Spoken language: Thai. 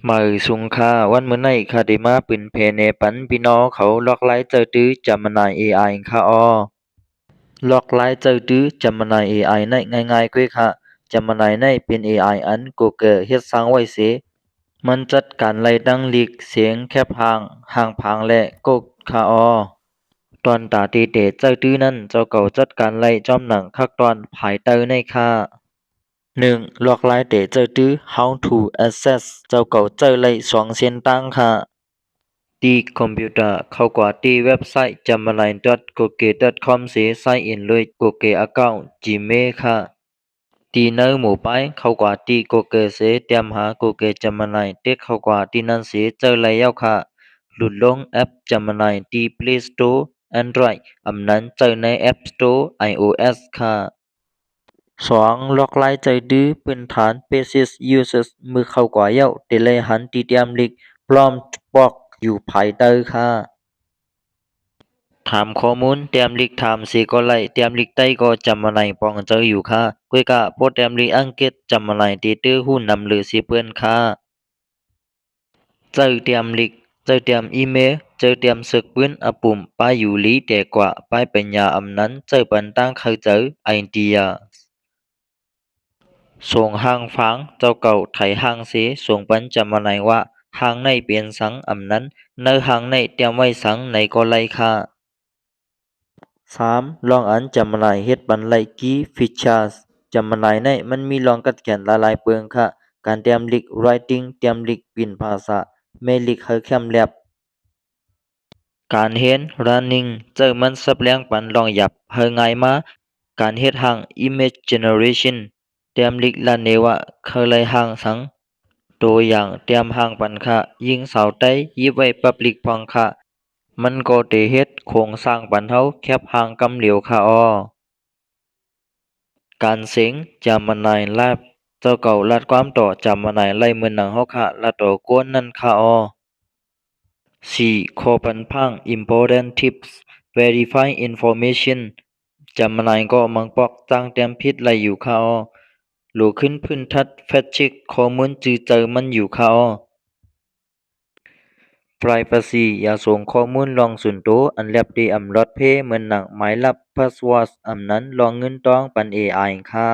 มื้อสุงค่าวันมื้อไหนข้าได้มาปึ้นแผ่แหน่ปันพี่น้องเขาลอกหลายเจ้าตื้อ Gemini AI ค่ะอ้อลอกหลายเจ้าตื้อ Gemini AI นั้นง่ายๆกว่าค่ะ Gemini นั้นเป็น AI อัน Google เฮ็ดสร้างไว้เสียมันจัดการไล่ดังลีกเสียงแคบห่างพางและกดค่ะอ้อตอนตาเตๆเจ้าตื้อนั้นเจ้าเก่าจัดการไล่จอมหนังคักตอนภายเตอในค่ะ1. ลอกหลายเตเจ้าตื้อ How to access เจ้าเก่าเจ้าไล่2เส้นตั้งค่ะ ที่คอมพิวเตอร์เข้ากว่าที่เว็บไซต์ gemini.google.com เสีย sign in ด้วย Google Account Gmail ค่ะที่ในหมู่ไปเข้ากว่าที่ Google เสียเตรียมหา Google Gemini เด็กเข้ากว่าที่นั่นเสียเจอแล้วค่ะหลุดลงแอป Gemini ที่ Play Store Android อำนั้นเจอใน App Store iOS ค่ะ2. ลอกลายใจดื้อพื้นฐาน Basic Users มือเข้ากว่าเย้าแต่เลยหันที่เตรียมลิกพร้อมบอกอยู่ภายใต้ค่ะถามข้อมูลเตรียมลิกถามสีก็ไล่เตรียมลิกใต้ก็จำมาไหนปองเจออยู่ค่ะกุ้ยกะโปรเตรียมลิกอังกฤษจำมาไหนตีตื้อหุ้นนำหรือสิเพื่อนค่ะเจอเตรียมลิกเจอเตรียมอีเมลเจอเตรียมสึกปืนอปุ่มป้ายอยู่ลีแต่กว่าป้ายปัญญาอำนั้นเจอปันตั้งเขาเจอไอเดีย ส่งห่างฟังเจ้าเก่าไถห่างเสีส่งปันจำมาไหนว่าห่างในเปลี่ยนสังอำนั้นเนื้อห่างในเตรียมไว้สังในก็ไล่ค่ะ3. ลองอันจำมาไหนเฮ็ดบันไลกี้ฟีเจอร์จำมาไหนในมันมีลองกัดแขนละลายเปลืองค่ะการเตรียมลิก writing เตรียมลิกปิ่นภาษาไม่ลิกเฮอแคมแลบการเห็น running เจอมันสับเลียงปันลองหยับเฮอไงมาการเฮ็ดห่าง image generation เตรียมลิกละเนวะเคยเลยห่างสัง ตัวอย่างเตรียมห่างปันค่ะยิงเสาใต้ยิบไว้ปับลิกพังค่ะมันก็เตเฮ็ดโครงสร้างปันเฮาแคบห่างกำเหลียวค่ะอ้อการเสียงจำมันนายลาบเจ้าเก่าลัดความต่อจำมันนายไล่มือหนังเฮาค่ะละต่อกวนนั่นค่ะอ้อ4ข้อปันพัง important tips verify information จำมันนายก็มังปอกตั้งเตรียมพิษไหลอยู่ค่ะอ้อโหลขึ้นพื้นทัดแฟชเช็คข้อมูลจือเจอมันอยู่ค่ะอ้อ Privacy อย่าส่งข้อมูลลองส่วนตัวอันแลบดีอำลอดเพเหมือนหนังหมายลับพาสเวิร์ดอำนั้นลองเงินต้องปัน AI ค่ะ